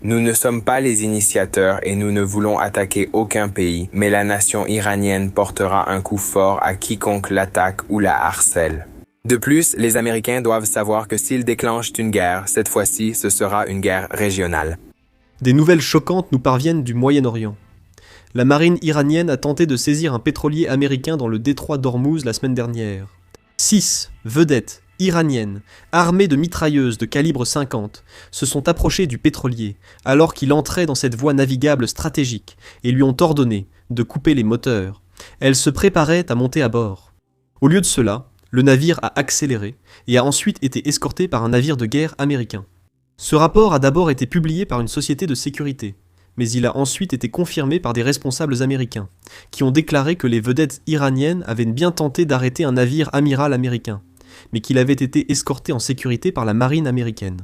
Nous ne sommes pas les initiateurs et nous ne voulons attaquer aucun pays, mais la nation iranienne portera un coup fort à quiconque l'attaque ou la harcèle. De plus, les Américains doivent savoir que s'ils déclenchent une guerre, cette fois-ci, ce sera une guerre régionale. Des nouvelles choquantes nous parviennent du Moyen-Orient. La marine iranienne a tenté de saisir un pétrolier américain dans le détroit d'Ormuz la semaine dernière. 6 vedettes iraniennes, armées de mitrailleuses de calibre 50, se sont approchées du pétrolier alors qu'il entrait dans cette voie navigable stratégique et lui ont ordonné de couper les moteurs. Elles se préparaient à monter à bord. Au lieu de cela, le navire a accéléré et a ensuite été escorté par un navire de guerre américain. Ce rapport a d'abord été publié par une société de sécurité, mais il a ensuite été confirmé par des responsables américains, qui ont déclaré que les vedettes iraniennes avaient bien tenté d'arrêter un navire amiral américain, mais qu'il avait été escorté en sécurité par la marine américaine.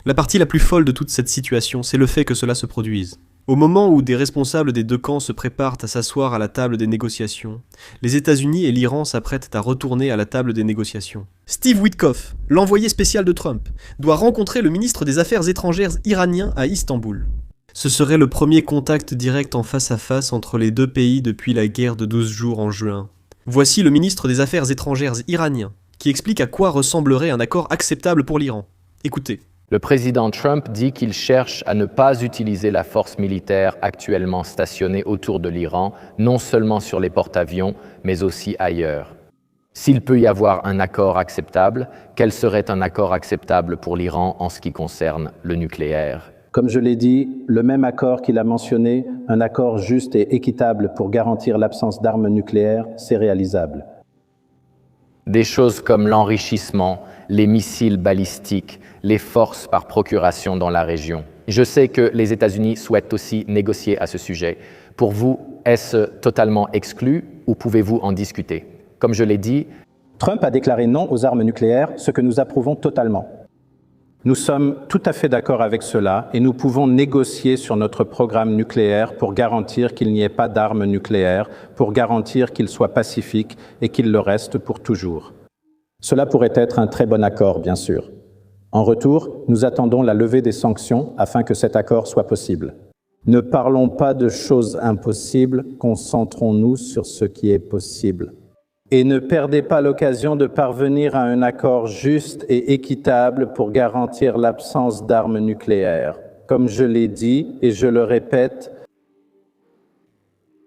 La partie la plus folle de toute cette situation, c'est le fait que cela se produise. Au moment où des responsables des deux camps se préparent à s'asseoir à la table des négociations, les États-Unis et l'Iran s'apprêtent à retourner à la table des négociations. Steve Witkoff, l'envoyé spécial de Trump, doit rencontrer le ministre des Affaires étrangères iranien à Istanbul. Ce serait le premier contact direct en face à face entre les deux pays depuis la guerre de 12 jours en juin. Voici le ministre des Affaires étrangères iranien, qui explique à quoi ressemblerait un accord acceptable pour l'Iran. Écoutez. Le président Trump dit qu'il cherche à ne pas utiliser la force militaire actuellement stationnée autour de l'Iran, non seulement sur les porte-avions, mais aussi ailleurs. S'il peut y avoir un accord acceptable, quel serait un accord acceptable pour l'Iran en ce qui concerne le nucléaire ? Comme je l'ai dit, le même accord qu'il a mentionné, un accord juste et équitable pour garantir l'absence d'armes nucléaires, c'est réalisable. Des choses comme l'enrichissement, les missiles balistiques, les forces par procuration dans la région. Je sais que les États-Unis souhaitent aussi négocier à ce sujet. Pour vous, est-ce totalement exclu ou pouvez-vous en discuter ? Comme je l'ai dit, Trump a déclaré non aux armes nucléaires, ce que nous approuvons totalement. Nous sommes tout à fait d'accord avec cela et nous pouvons négocier sur notre programme nucléaire pour garantir qu'il n'y ait pas d'armes nucléaires, pour garantir qu'il soit pacifique et qu'il le reste pour toujours. Cela pourrait être un très bon accord, bien sûr. En retour, nous attendons la levée des sanctions afin que cet accord soit possible. Ne parlons pas de choses impossibles, concentrons-nous sur ce qui est possible. Et ne perdez pas l'occasion de parvenir à un accord juste et équitable pour garantir l'absence d'armes nucléaires. Comme je l'ai dit et je le répète,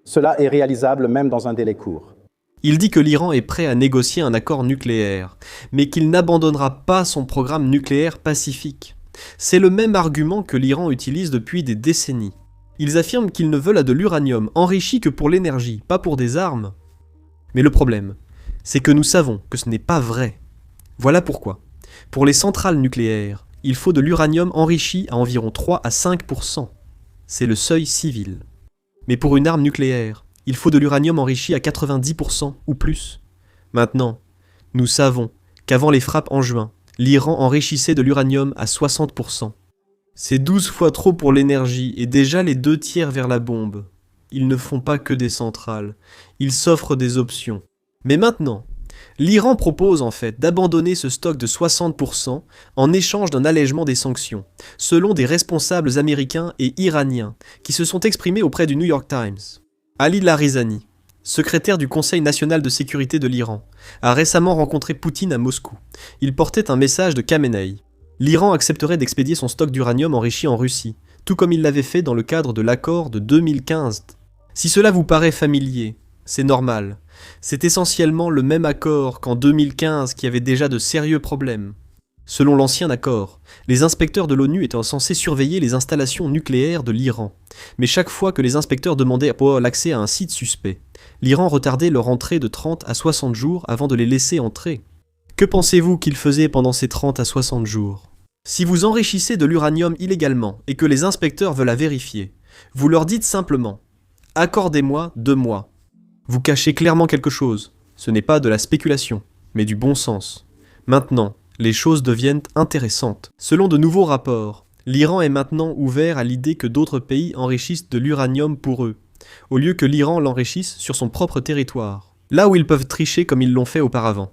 cela est réalisable même dans un délai court. Il dit que l'Iran est prêt à négocier un accord nucléaire, mais qu'il n'abandonnera pas son programme nucléaire pacifique. C'est le même argument que l'Iran utilise depuis des décennies. Ils affirment qu'ils ne veulent de l'uranium enrichi que pour l'énergie, pas pour des armes. Mais le problème, c'est que nous savons que ce n'est pas vrai. Voilà pourquoi. Pour les centrales nucléaires, il faut de l'uranium enrichi à environ 3 à 5%. C'est le seuil civil. Mais pour une arme nucléaire, il faut de l'uranium enrichi à 90% ou plus. Maintenant, nous savons qu'avant les frappes en juin, l'Iran enrichissait de l'uranium à 60%. C'est 12 fois trop pour l'énergie et déjà les 2/3 vers la bombe. Ils ne font pas que des centrales, ils s'offrent des options. Mais maintenant, l'Iran propose en fait d'abandonner ce stock de 60% en échange d'un allègement des sanctions, selon des responsables américains et iraniens qui se sont exprimés auprès du New York Times. Ali Larizani, secrétaire du Conseil national de sécurité de l'Iran, a récemment rencontré Poutine à Moscou. Il portait un message de Khamenei. L'Iran accepterait d'expédier son stock d'uranium enrichi en Russie, tout comme il l'avait fait dans le cadre de l'accord de 2015. Si cela vous paraît familier, c'est normal. C'est essentiellement le même accord qu'en 2015 qui avait déjà de sérieux problèmes. Selon l'ancien accord, les inspecteurs de l'ONU étaient censés surveiller les installations nucléaires de l'Iran. Mais chaque fois que les inspecteurs demandaient l'accès à un site suspect, l'Iran retardait leur entrée de 30 à 60 jours avant de les laisser entrer. Que pensez-vous qu'ils faisaient pendant ces 30 à 60 jours ? Si vous enrichissez de l'uranium illégalement et que les inspecteurs veulent la vérifier, vous leur dites simplement « Accordez-moi 2 mois ». Vous cachez clairement quelque chose. Ce n'est pas de la spéculation, mais du bon sens. Maintenant, les choses deviennent intéressantes. Selon de nouveaux rapports, l'Iran est maintenant ouvert à l'idée que d'autres pays enrichissent de l'uranium pour eux, au lieu que l'Iran l'enrichisse sur son propre territoire, là où ils peuvent tricher comme ils l'ont fait auparavant.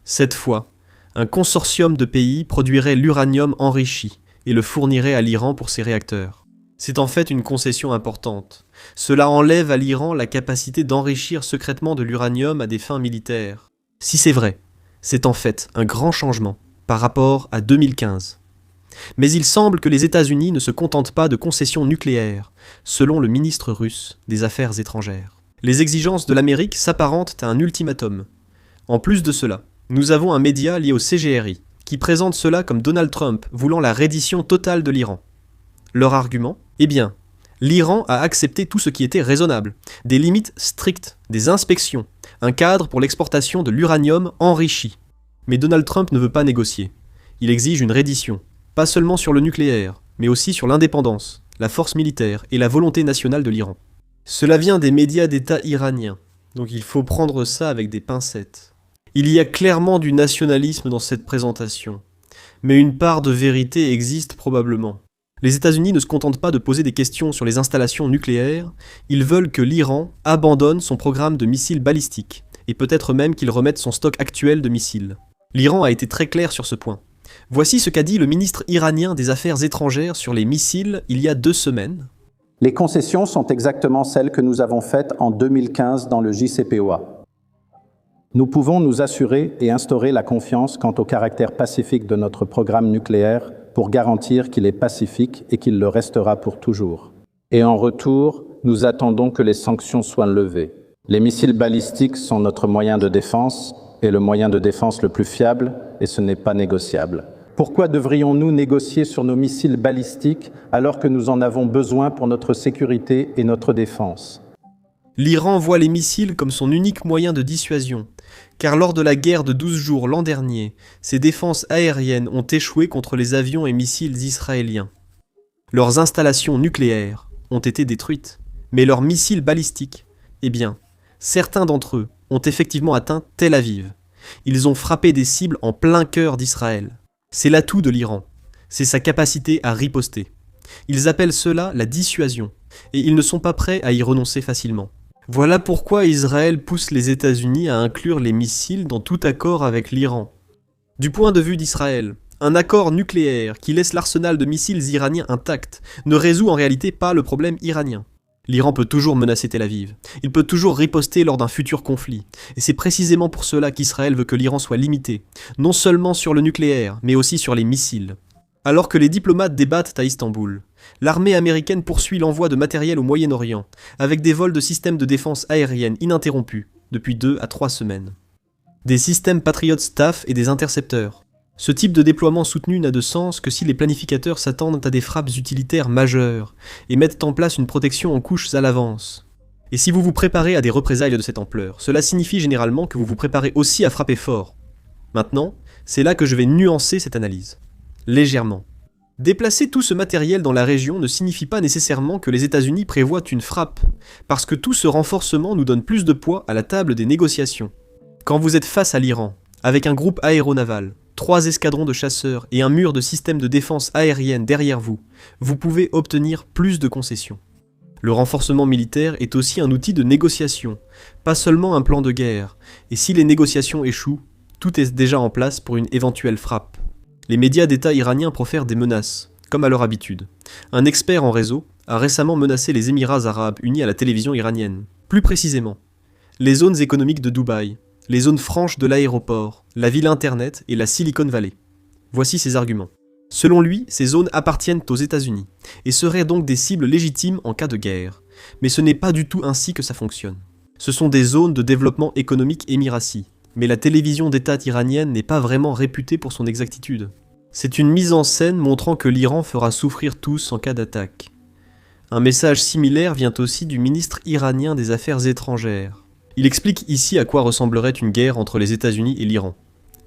Cette fois, un consortium de pays produirait l'uranium enrichi et le fournirait à l'Iran pour ses réacteurs. C'est en fait une concession importante. Cela enlève à l'Iran la capacité d'enrichir secrètement de l'uranium à des fins militaires. Si c'est vrai, c'est en fait un grand changement par rapport à 2015. Mais il semble que les États-Unis ne se contentent pas de concessions nucléaires, selon le ministre russe des Affaires étrangères. Les exigences de l'Amérique s'apparentent à un ultimatum. En plus de cela, nous avons un média lié au CGRI, qui présente cela comme Donald Trump voulant la reddition totale de l'Iran. Leur argument ? Eh bien, l'Iran a accepté tout ce qui était raisonnable, des limites strictes, des inspections, un cadre pour l'exportation de l'uranium enrichi. Mais Donald Trump ne veut pas négocier. Il exige une reddition, pas seulement sur le nucléaire, mais aussi sur l'indépendance, la force militaire et la volonté nationale de l'Iran. Cela vient des médias d'État iraniens, donc il faut prendre ça avec des pincettes. Il y a clairement du nationalisme dans cette présentation, mais une part de vérité existe probablement. Les États-Unis ne se contentent pas de poser des questions sur les installations nucléaires, ils veulent que l'Iran abandonne son programme de missiles balistiques, et peut-être même qu'il remette son stock actuel de missiles. L'Iran a été très clair sur ce point. Voici ce qu'a dit le ministre iranien des Affaires étrangères sur les missiles il y a 2 semaines. Les concessions sont exactement celles que nous avons faites en 2015 dans le JCPOA. Nous pouvons nous assurer et instaurer la confiance quant au caractère pacifique de notre programme nucléaire pour garantir qu'il est pacifique et qu'il le restera pour toujours. Et en retour, nous attendons que les sanctions soient levées. Les missiles balistiques sont notre moyen de défense et le moyen de défense le plus fiable, et ce n'est pas négociable. Pourquoi devrions-nous négocier sur nos missiles balistiques alors que nous en avons besoin pour notre sécurité et notre défense ? L'Iran voit les missiles comme son unique moyen de dissuasion, car lors de la guerre de 12 jours l'an dernier, ses défenses aériennes ont échoué contre les avions et missiles israéliens. Leurs installations nucléaires ont été détruites, mais leurs missiles balistiques, eh bien, certains d'entre eux ont effectivement atteint Tel Aviv. Ils ont frappé des cibles en plein cœur d'Israël. C'est l'atout de l'Iran, c'est sa capacité à riposter. Ils appellent cela la dissuasion, et ils ne sont pas prêts à y renoncer facilement. Voilà pourquoi Israël pousse les États-Unis à inclure les missiles dans tout accord avec l'Iran. Du point de vue d'Israël, un accord nucléaire qui laisse l'arsenal de missiles iraniens intact ne résout en réalité pas le problème iranien. L'Iran peut toujours menacer Tel Aviv, il peut toujours riposter lors d'un futur conflit, et c'est précisément pour cela qu'Israël veut que l'Iran soit limité, non seulement sur le nucléaire, mais aussi sur les missiles. Alors que les diplomates débattent à Istanbul, l'armée américaine poursuit l'envoi de matériel au Moyen-Orient, avec des vols de systèmes de défense aérienne ininterrompus, depuis 2 à 3 semaines. Des systèmes Patriot Staff et des intercepteurs. Ce type de déploiement soutenu n'a de sens que si les planificateurs s'attendent à des frappes utilitaires majeures, et mettent en place une protection en couches à l'avance. Et si vous vous préparez à des représailles de cette ampleur, cela signifie généralement que vous vous préparez aussi à frapper fort. Maintenant, c'est là que je vais nuancer cette analyse. Légèrement. Déplacer tout ce matériel dans la région ne signifie pas nécessairement que les États-Unis prévoient une frappe, parce que tout ce renforcement nous donne plus de poids à la table des négociations. Quand vous êtes face à l'Iran, avec un groupe aéronaval, 3 escadrons de chasseurs et un mur de systèmes de défense aérienne derrière vous, vous pouvez obtenir plus de concessions. Le renforcement militaire est aussi un outil de négociation, pas seulement un plan de guerre, et si les négociations échouent, tout est déjà en place pour une éventuelle frappe. Les médias d'État iraniens profèrent des menaces, comme à leur habitude. Un expert en réseau a récemment menacé les Émirats arabes unis à la télévision iranienne. Plus précisément, les zones économiques de Dubaï, les zones franches de l'aéroport, la ville Internet et la Silicon Valley. Voici ses arguments. Selon lui, ces zones appartiennent aux États-Unis, et seraient donc des cibles légitimes en cas de guerre. Mais ce n'est pas du tout ainsi que ça fonctionne. Ce sont des zones de développement économique émirati, mais la télévision d'État iranienne n'est pas vraiment réputée pour son exactitude. C'est une mise en scène montrant que l'Iran fera souffrir tous en cas d'attaque. Un message similaire vient aussi du ministre iranien des Affaires étrangères. Il explique ici à quoi ressemblerait une guerre entre les États-Unis et l'Iran.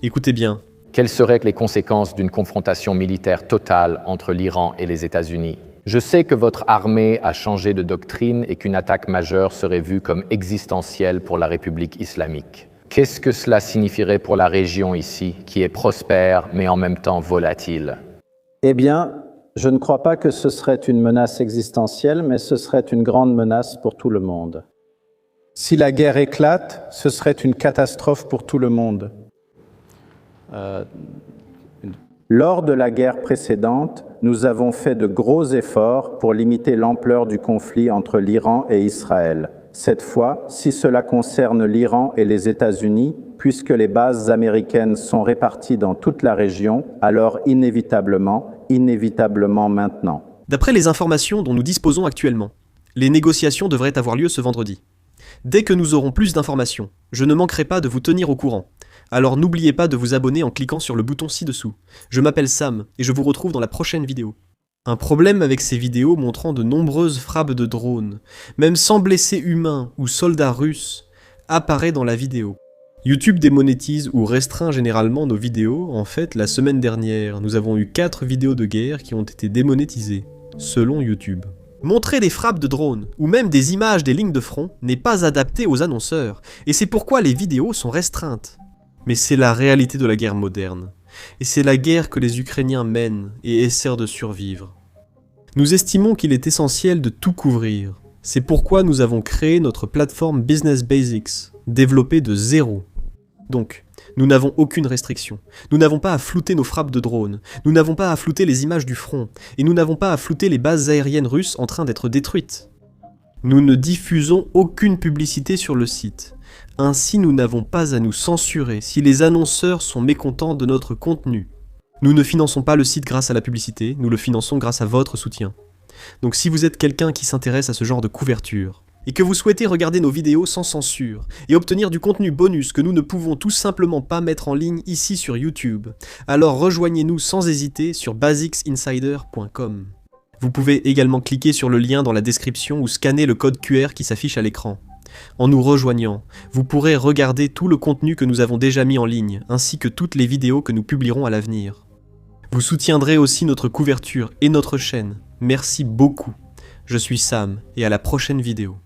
Écoutez bien. Quelles seraient les conséquences d'une confrontation militaire totale entre l'Iran et les États-Unis ? Je sais que votre armée a changé de doctrine et qu'une attaque majeure serait vue comme existentielle pour la République islamique. Qu'est-ce que cela signifierait pour la région ici, qui est prospère mais en même temps volatile ? Eh bien, je ne crois pas que ce serait une menace existentielle, mais ce serait une grande menace pour tout le monde. Si la guerre éclate, ce serait une catastrophe pour tout le monde. Lors de la guerre précédente, nous avons fait de gros efforts pour limiter l'ampleur du conflit entre l'Iran et Israël. Cette fois, si cela concerne l'Iran et les États-Unis, puisque les bases américaines sont réparties dans toute la région, alors inévitablement maintenant. D'après les informations dont nous disposons actuellement, les négociations devraient avoir lieu ce vendredi. Dès que nous aurons plus d'informations, je ne manquerai pas de vous tenir au courant. Alors n'oubliez pas de vous abonner en cliquant sur le bouton ci-dessous. Je m'appelle Sam et je vous retrouve dans la prochaine vidéo. Un problème avec ces vidéos montrant de nombreuses frappes de drones, même sans blessés humains ou soldats russes, apparaît dans la vidéo. YouTube démonétise ou restreint généralement nos vidéos. En fait, la semaine dernière, nous avons eu 4 vidéos de guerre qui ont été démonétisées, selon YouTube. Montrer des frappes de drones, ou même des images des lignes de front, n'est pas adapté aux annonceurs, et c'est pourquoi les vidéos sont restreintes. Mais c'est la réalité de la guerre moderne. Et c'est la guerre que les Ukrainiens mènent et essaient de survivre. Nous estimons qu'il est essentiel de tout couvrir. C'est pourquoi nous avons créé notre plateforme Business Basics, développée de zéro. Donc, nous n'avons aucune restriction. Nous n'avons pas à flouter nos frappes de drones. Nous n'avons pas à flouter les images du front. Et nous n'avons pas à flouter les bases aériennes russes en train d'être détruites. Nous ne diffusons aucune publicité sur le site. Ainsi, nous n'avons pas à nous censurer si les annonceurs sont mécontents de notre contenu. Nous ne finançons pas le site grâce à la publicité, nous le finançons grâce à votre soutien. Donc si vous êtes quelqu'un qui s'intéresse à ce genre de couverture, et que vous souhaitez regarder nos vidéos sans censure, et obtenir du contenu bonus que nous ne pouvons tout simplement pas mettre en ligne ici sur YouTube, alors rejoignez-nous sans hésiter sur basicsinsider.com. Vous pouvez également cliquer sur le lien dans la description ou scanner le code QR qui s'affiche à l'écran. En nous rejoignant, vous pourrez regarder tout le contenu que nous avons déjà mis en ligne, ainsi que toutes les vidéos que nous publierons à l'avenir. Vous soutiendrez aussi notre couverture et notre chaîne. Merci beaucoup. Je suis Sam et à la prochaine vidéo.